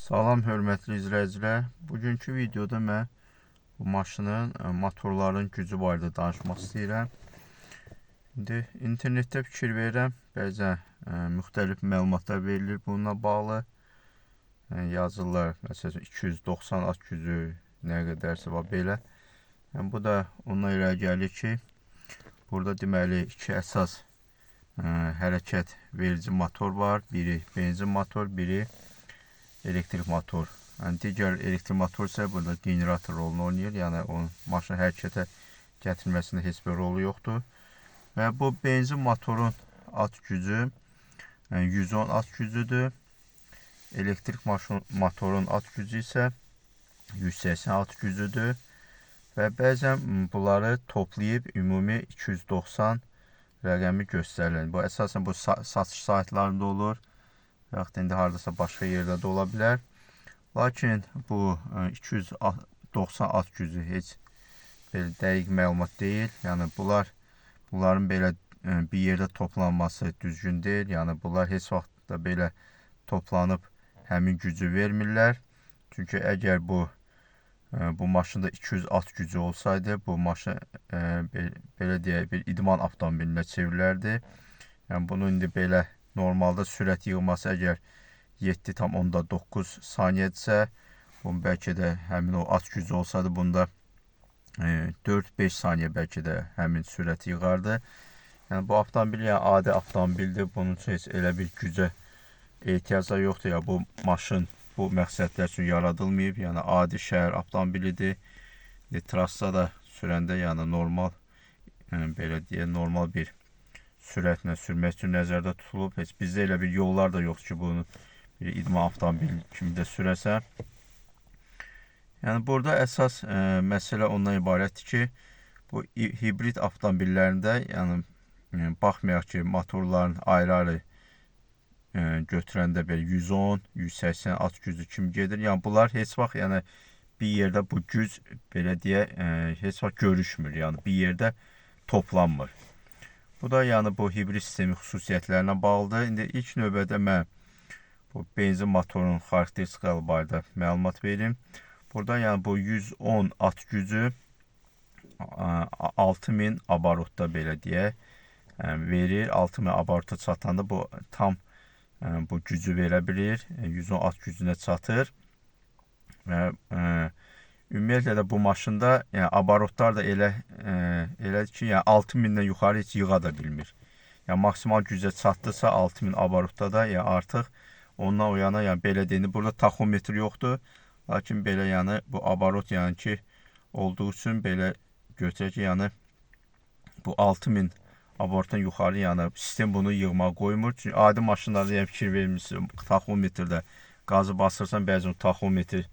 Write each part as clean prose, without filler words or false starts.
Salam hörmətli izləyicilər. Bugünkü videoda mən bu maşının motorların gücü barədə danışmaq istəyirəm. İndi internetdə fikir verirəm. Bəzən müxtəlif məlumatlar verilir bununla bağlı. Yazırlar, məsələn 290 at gücü nə qədərsə var belə. Bu da ondan irəli gəlir ki, burada deməli iki əsas hərəkət verici motor var. Biri benzin motor, biri elektrik motor. Yəni digər elektrik motor isə burada generator rolunu oynayır. Yəni onun maşını hərəkətə gətirməsində heç bir rolu yoxdur. Və bu benzin motorun at gücü 110 at gücüdür. Elektrik motorun at gücü isə 180 at gücüdür. Və bəzən bunları toplayıb ümumi 290 rəqəmi göstərilir. Bu əsasən bu satış saytlarında olur. Yaxud indi hardasa başqa yerdə də ola bilər. Lakin bu 290 at gücü heç belə dəqiq məlumat deyil. Yəni bunların belə bir yerdə toplanması düzgün deyil. Yəni bunlar heç vaxt da belə toplanıb həmin gücü vermirlər. Çünki əgər bu maşında 200 at gücü olsaydı, bu maşın belə deyək bir idman avtomobilinə çevrilərdi. Yəni bunu indi belə normalda sürət yığması əgər 7,9 saniyədirsə, bunun bəlkə də həmin o at gücü olsaydı, bunda 4-5 saniyə bəlkə də həmin sürəti yığardı. Yəni bu avtomobil yəni adi avtomobildir. Bunun üçün heç elə bir gücə ehtiyacda yoxdur. Ya bu maşın bu məqsədlər üçün yaradılmayıb. Yəni adi şəhər avtomobilidir. Trassada sürəndə yəni normal belə deyə normal bir sürətlə sürmək üçün nəzərdə tutulub. Heç bizdə elə bir yollar da yoxdur ki, bunu bir idman avtomobili kimi də sürəsə. Yəni burada əsas məsələ ondan ibarətdir ki, bu hibrid avtomobillərində yəni baxmayaq ki, motorların ayrı-ayrı götürəndə belə 110, 180 at gücü kimi gedir. Yəni bunlar heç vaxt yəni bir yerdə bu güc belə deyə heç vaxt görüşmür. Yəni bir yerdə toplanmır. Bu da yəni bu hibrid sistemi xüsusiyyətlərinə bağlıdır. İndi ilk növbədə mən bu benzin motorunun xarakteristikaları barədə məlumat verim. Burada yəni bu 110 at gücü 6000 abarotda belə deyək verir. 6000 abarota çatanda bu tam bu gücü verə bilir. 110 at gücünə çatır. Və ümumiyyətlə də bu maşında yəni abarotlar da elədir ki, yəni 6000-dən yuxarı heç yığa da bilmir. Yəni maksimal gücə çatdısa 6000 abarotda da yəni artıq ondan o yana yəni belə deyil. Burada taxometr yoxdur. Lakin belə yəni bu abarot yəni ki olduğu üçün belə götürək ki, yəni bu 6000 abarotdan yuxarı yəni sistem bunu yığmağa qoymur. Çünki adi maşınlarda yəni fikir vermişsiniz taxometrdə qazı basırsan bəzən taxometr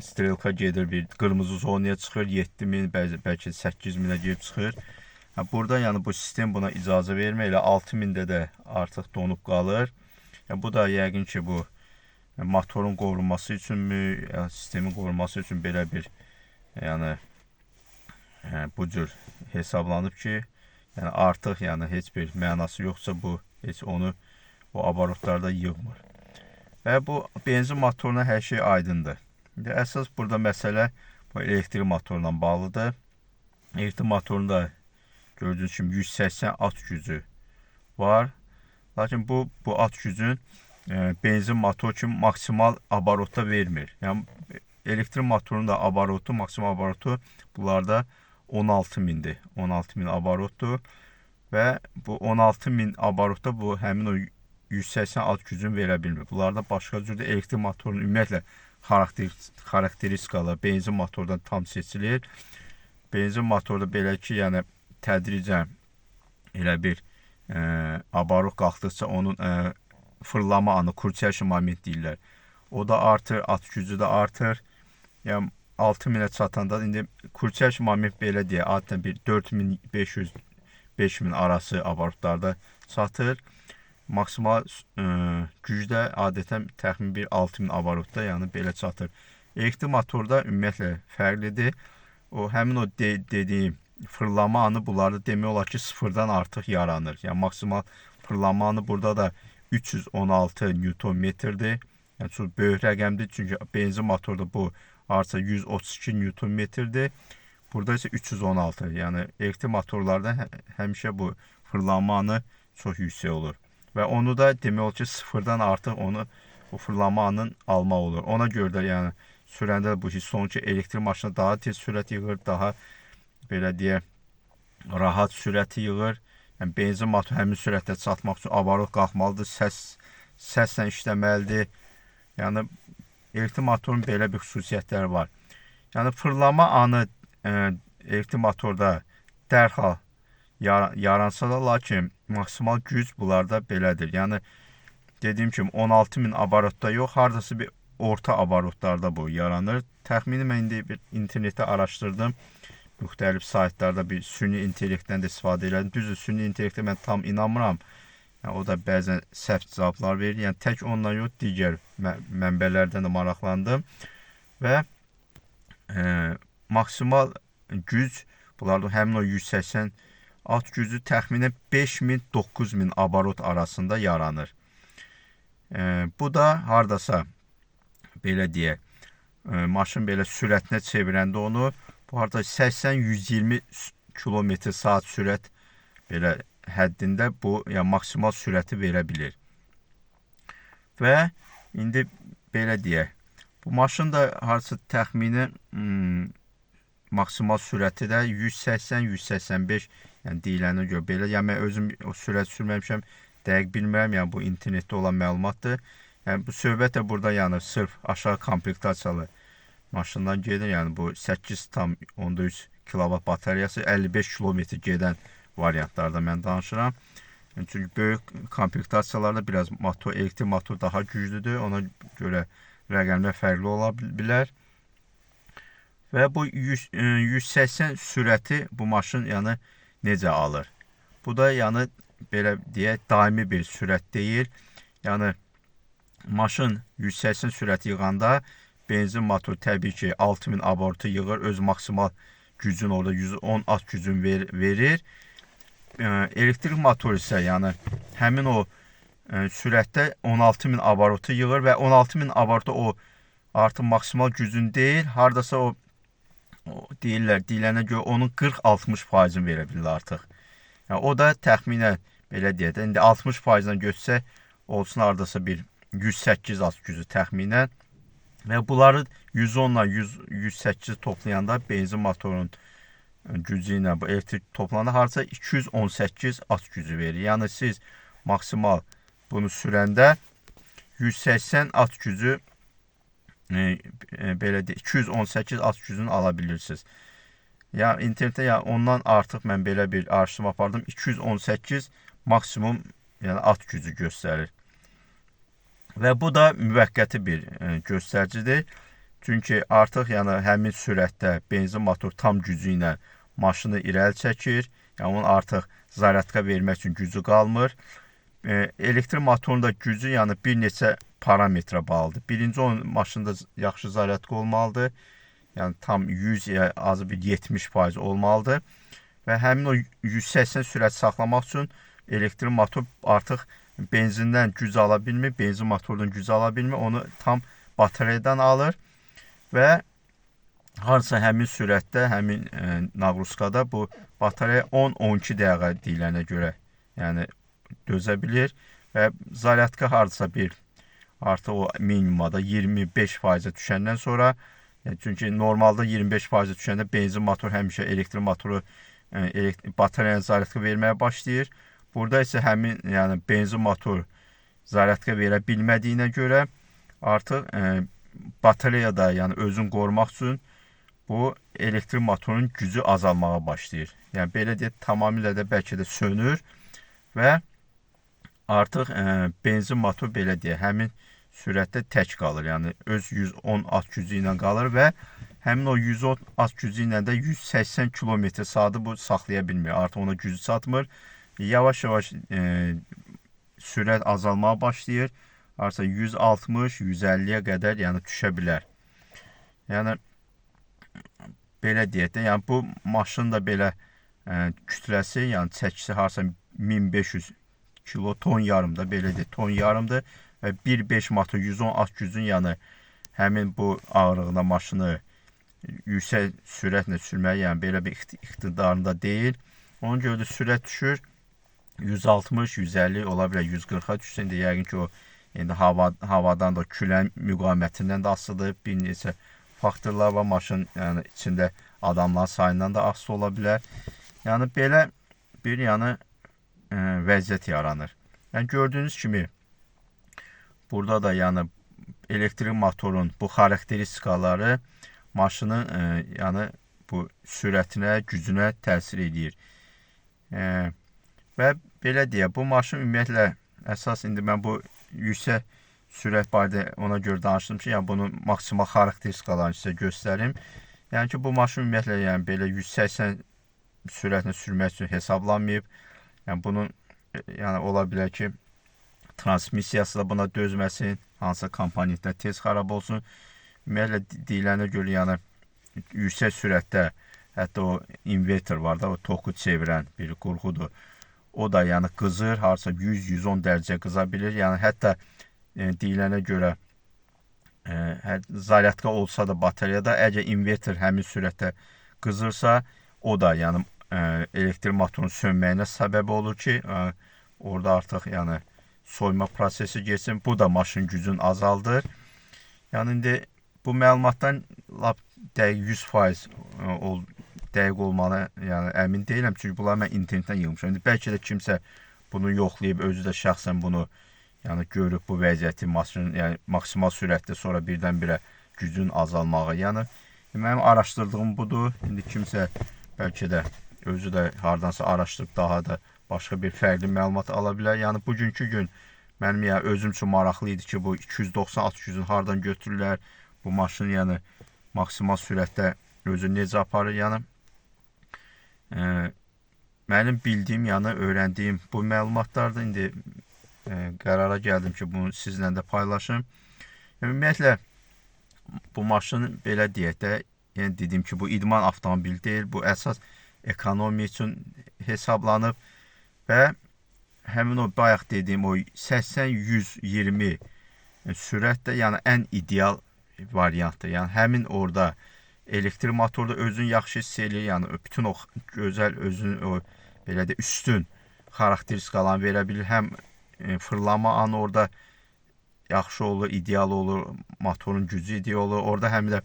strelka gedir, bir qırmızı zonaya çıxır, 7000, bəlkə 8000-ə gedib çıxır. Burada yəni bu sistem buna icazə vermir. Elə 6000-də də artıq donub qalır. Bu da yəqin ki bu motorun qorunması üçünmü, sistemin qorunması üçün belə bir yəni bu cür hesablanıb ki, yəni artıq yəni heç bir mənası yoxsa bu heç onu bu abarotlarda yığmır. Və bu benzin motoruna hər şey aydındır. İndi əsas burada məsələ bu elektrik motorla bağlıdır. Elektrik motorunda gördüyünüz kimi 180 at gücü var. Lakin bu at gücün benzin motor kimi maksimal abarota vermir. Yəni elektrik motorunun da abarotu, maksimal abarotu bunlarda 16000-dir. 16000 abarotdur. Və bu 16000 abarotda bu həmin o 180 at gücünü verə bilmir. Bunlarda başqa cürdə elektrik motorunun ümumiyyətlə xarakteristikalar benzin motordan tam seçilir. Benzin motorda belə ki, yəni tədricən elə bir abarot qalxdıqca onun fırlama anı, kurçəşi moment deyirlər. O da artır, at gücü də artır. Yəni 6000-ə çatanda indi kurçəşi moment belə deyə adətən bir 4500-5000 arası abarotlarda çatır. Maksimal gücdə adətən təxmin bir 6000 abarotda yəni belə çatır. Elektrik motorda ümumiyyətlə fərqlidir. O həmin o dediyim fırlama anı bunlarda demək olar ki sıfırdan artıq yaranır. Yəni maksimal fırlama anı burada da 316 Newton metrdir. Yəni çox böyük rəqəmdir, çünki benzin motorda bu artıq 132 Nm-dir. Burada isə 316. Yəni elektrik motorlarda həmişə bu fırlanma anı çox yüksək olur. Və onu da demək olur ki, sıfırdan artıq onu bu fırlanma anını almaq olur. Ona görə də yəni sürəndə bu hiss olunur ki, elektrik maşını daha tez sürət yığır, daha belə deyək, rahat sürəti yığır. Yəni benzin motoru həmin sürətdə çatmaq üçün avarot qalxmalıdır, səslə işləməlidir. Yəni elektrik motorun belə bir xüsusiyyətləri var. Yəni fırlanma anı elektrik motorda dərhal yaransa da, lakin maksimal güc bunlarda belədir. Yəni dediyim kimi 16.000 abarotda yox, hardasa bir orta abarotlarda bu yaranır. Təxmini mən indi bir internetdə araşdırdım. Müxtəlif saytlarda bir süni intellektdən də istifadə elədim. Düzdür, süni intellektə mən tam inanmıram. Yəni, o da bəzən səhv cavablar verir. Yəni tək ondan yox, digər mənbələrdən də maraqlandım. Və maksimal güc, bunlarda həmin o 180 at gücü təxminən 5000-9000 abarot arasında yaranır. Bu da hardasa belə deyək, maşın belə sürətinə çevirəndə onu, bu harada 80-120 km/saat sürət belə həddində bu, yəni maksimal sürəti verə bilir. Və indi belə deyək, bu maşın da harasa təxmini maksimal sürəti də 180-185, yəni deyilənə görə belə. Yəni mən özüm o sürət sürməmişəm, dəqiq bilmirəm, yəni bu internetdə olan məlumatdır. Yəni bu söhbət də burada yəni sırf aşağı komplektasiyalı maşından gedir. Yəni bu 8,3 kW batareyası 55 km gedən variantlarda mən danışıram. Yəni, çünki böyük komplektasiyalarda biraz elektrik motor daha güclüdür. Ona görə rəqəmlər fərqli ola bilər. Və bu 180 sürəti bu maşın yəni necə alır? Bu da yəni belə deyək, daimi bir sürət deyil. Yəni maşın 180 sürət yığanda benzin motoru təbii ki 6000 abarotu yığır, öz maksimal gücün orada 110 at gücün verir. Elektrik motor isə yəni həmin o sürətdə 16000 abarotu yığır və 16000 abarotu o artıq maksimal gücün deyil, hardasa o deyilənə görə onun 40-60%-ni verə bilir artıq. Yəni, o da təxminən belə deyək də, indi 60%-dan götürsək, olsun hardasa bir 108 at gücü təxminən. Və bunları 110 ilə 108 toplayanda benzin motorunun gücü ilə bu elektrik toplananda harca 218 at gücü verir. Yəni siz maksimal bunu sürəndə 180 at gücü belə deyək, 218 at gücünü ala bilirsiniz. Yəni internetdə yəni ondan artıq mən belə bir araşdırma apardım. 218 maksimum yəni at gücü göstərir. Və bu da müvəqqəti bir göstəricidir. Çünki artıq yəni həmin sürətdə benzin motor tam gücü ilə maşını irəli çəkir. Yəni onun artıq zaryadka vermək üçün gücü qalmır. Elektrik motorun da gücü yəni bir neçə parametrə bağlıdır. Birinci, onun maşında yaxşı zaryadka olmalıdır. Yəni tam 100 ya azı bir 70% olmalıdır. Və həmin o 180 sürət saxlamaq üçün elektrik motor artıq benzindən güc ala bilmir, benzin motorundan güc ala bilmir, onu tam batareyadan alır və harca həmin sürətdə, həmin naqruzkada bu batareya 10-12 dəqiqə deyilənə görə yəni dözə bilir və zaryadka harca bir artıq o minimumda 25%-ə düşəndən sonra, çünki normalda 25%-ə düşəndə benzin motor həmişə elektrik motoru batareyanın zaryadka verməyə başlayır. Burada isə həmin yəni benzin motor zaryadka verə bilmədiyinə görə artıq batareyada yəni özünü qorumaq üçün bu elektrik motorun gücü azalmağa başlayır. Yəni belə deyək, tamamilə də bəlkə də sönür və artıq benzin motor belə deyək, həmin sürətdə tək qalır. Yəni öz 110 at gücü ilə qalır və həmin o 110 at gücü ilə də 180 km/saatı bu saxlaya bilmir. Artıq ona gücü çatmır. Yavaş-yavaş sürət azalmağa başlayır. Artıq 160-150-yə qədər yəni düşə bilər. Yəni belə deyək də, yəni bu maşının da belə kütləsi, yəni çəkisi harasa 1500 kilo, ton yarımda belə deyək, ton yarımdır və 1.5 motor 110 at gücün yəni həmin bu ağırlığında maşını yüksək sürətlə sürməyə yəni belə bir iqtidarında deyil. Ona görə də sürət düşür. 160, 150 ola bilər 140-a düşsün də yəqin ki o indi havadan da küləyin müqavimətindən də asılıdır. Bir neçə faktorlar var. Maşın yəni içində adamların sayından da asılı ola bilər. Yəni belə bir vəziyyət yaranır. Yəni gördüyünüz kimi burada da yəni elektrik motorun bu xarakteristikaları maşının yəni bu sürətinə, gücünə təsir edir. Və belə deyə bu maşın ümumiyyətlə əsas indi mən bu yüksək sürət barədə ona görə danışdım ki, yəni bunun maksimal xarakteristikalarını sizə göstərim. Yəni ki bu maşın ümumiyyətlə yəni belə 180 sürətlə sürmək üçün hesablanmayıb. Yəni bunun yəni ola bilər ki transmissiyası da buna dözməsin, hansısa komponentlər tez xarab olsun. Ümumiyyətlə deyilənə görə yəni yüksək sürətdə hətta o inverter var da, o toku çevirən bir qurğudur. O da yəni qızır, harasa 100-110 dərəcə qıza bilir. Yəni hətta deyilənə görə zaryadka olsa da bateriyada, əgər inverter həmin sürətdə qızırsa, o da yəni elektrik motorun sönməyinə səbəb olur ki, orada artıq yəni soyma prosesi geçsin. Bu da maşın gücünü azaldır. Yəni indi bu məlumatdan lap dəqiq 100% dəqiq olmalı, yəni əmin deyiləm. Çünki bunları mən internetdən yığmışam. İndi bəlkə də kimsə bunu yoxlayıb, özü də şəxsən bunu yəni görüb bu vəziyyəti, maşının yəni maksimal sürətdə sonra birdən-birə gücün azalmağı. Yəni mənim araşdırdığım budur. İndi kimsə bəlkə də özü də hardansa araşdırıb daha da başqa bir fərqli məlumat ala bilər. Yəni bugünkü gün mənim yəni özüm üçün maraqlı idi ki, bu 290 at gücünü hardan götürürlər? Bu maşın yəni maksimal sürətdə özü necə aparır? Yəni mənim bildiyim, yəni öyrəndiyim bu məlumatlardır. İndi qərara gəldim ki, bunu sizlə də paylaşım. Ümumiyyətlə bu maşın belə deyək də, yəni dedim ki, bu idman avtomobil deyil. Bu əsas ekonomiya üçün hesablanıb və həmin o bayaq dediyim o 80-120 sürətdə yəni ən ideal variantdır. Yəni həmin orada elektrik motorda özünü yaxşı hiss eləyir. Yəni bütün o gözəl özünü o belə də üstün xarakteristikalarını verə bilir. Həm fırlama anı orada yaxşı olur, ideal olur, motorun gücü ideal olur. Orada həm də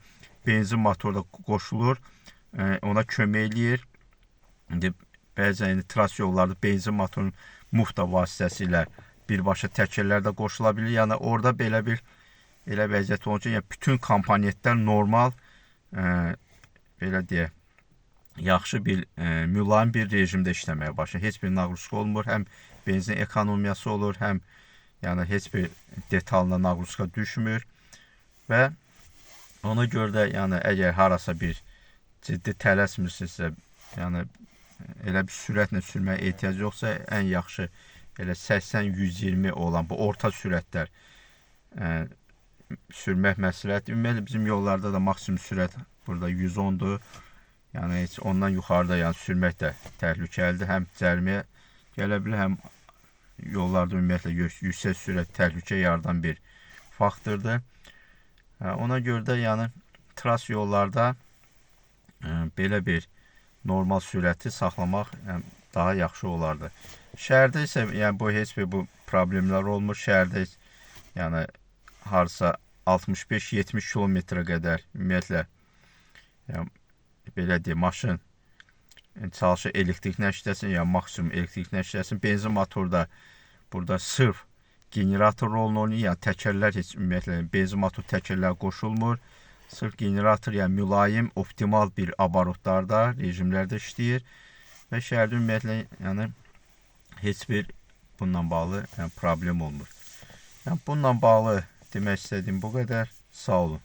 benzin motorda qoşulur, ona kömək eləyir. İndi bəzən tras yollarda benzin motorunun mufta vasitəsilə birbaşa təkərlər də qoşula bilir. Yəni orada belə bir elə vəziyyət olur ki, yəni bütün komponentlər normal belə deyək, yaxşı bir mülayim bir rejimdə işləməyə başlayır. Heç bir naqruska olmur, həm benzin ekonomiyası olur, həm yəni heç bir detalına naqruska düşmür və ona görə də yəni əgər harasa bir ciddi tələsmirsinizsə, yəni elə bir sürətlə sürməyə ehtiyac yoxsa, ən yaxşı elə 80-120 olan bu orta sürətlər sürmək məsləhətdir. Ümumiyyətlə bizim yollarda da maksimum sürət burada 110-dur. Yəni heç ondan yuxarıda yəni sürmək də təhlükəlidir. Həm cəriməyə gələ bilər, həm yollarda ümumiyyətlə yüksək sürət təhlükə yaradan bir faktordur. Ona görə də yəni tras yollarda belə bir normal sürəti saxlamaq daha yaxşı olardı. Şəhərdə isə yəni bu heç bir bu problemlər olmur. Şəhərdə yəni harsa 65-70 kilometrə qədər ümumiyyətlə yəni belə deyim, maşın çalışır elektriklə işləsin, yəni maksimum elektriklə işləsin. Benzin motorda burada sırf generator rolunu oynayır, yəni təkərlər heç ümumiyyətlə benzin motor təkərlər qoşulmur. Sırf generator yəni mülayim, optimal bir abarotlarda, rejimlərdə işləyir və şəhərdə ümumiyyətlə yəni heç bir bununla bağlı yəni problem olmur. Yəni bununla bağlı demək istədiyim bu qədər. Sağ olun.